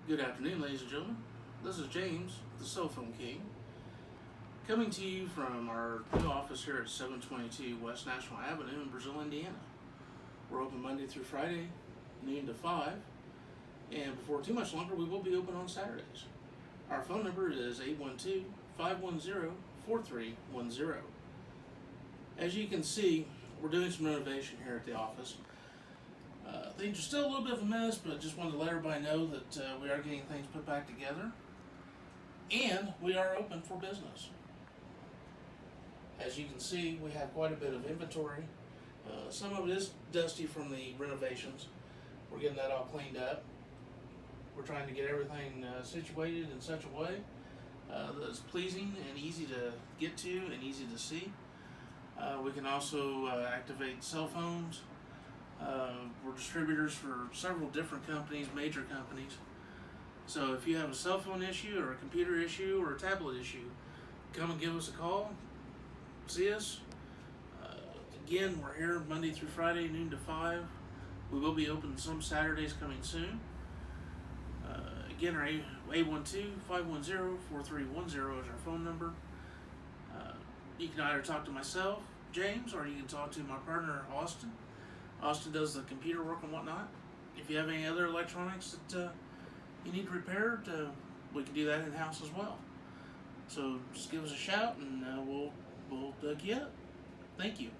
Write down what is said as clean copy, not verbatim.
Good afternoon, ladies and gentlemen. This is James, the Cellphone King, coming to you from our new office here at 722 West National Avenue in Brazil, Indiana. We're open Monday through Friday, noon to 5, and before too much longer, we will be open on Saturdays. Our phone number is 812-510-4310. As you can see, we're doing some renovation here at the office. Things are still a little bit of a mess, but just wanted to let everybody know that we are getting things put back together, and we are open for business. As you can see, we have quite a bit of inventory. Some of it is dusty from the renovations. We're getting that all cleaned up. We're trying to get everything situated in such a way that's pleasing and easy to get to and easy to see. We can also activate cell phones. We're distributors for several different companies, major companies. So if you have a cell phone issue or a computer issue or a tablet issue, come and give us a call. See us. Again, we're here Monday through Friday, noon to 5. We will be open some Saturdays coming soon. Again, our 812-510-4310 is our phone number. You can either talk to myself, James, or you can talk to my partner, Austin. Austin does the computer work and whatnot. If you have any other electronics that you need repaired, we can do that in-house as well. So just give us a shout and we'll hook you up. Thank you.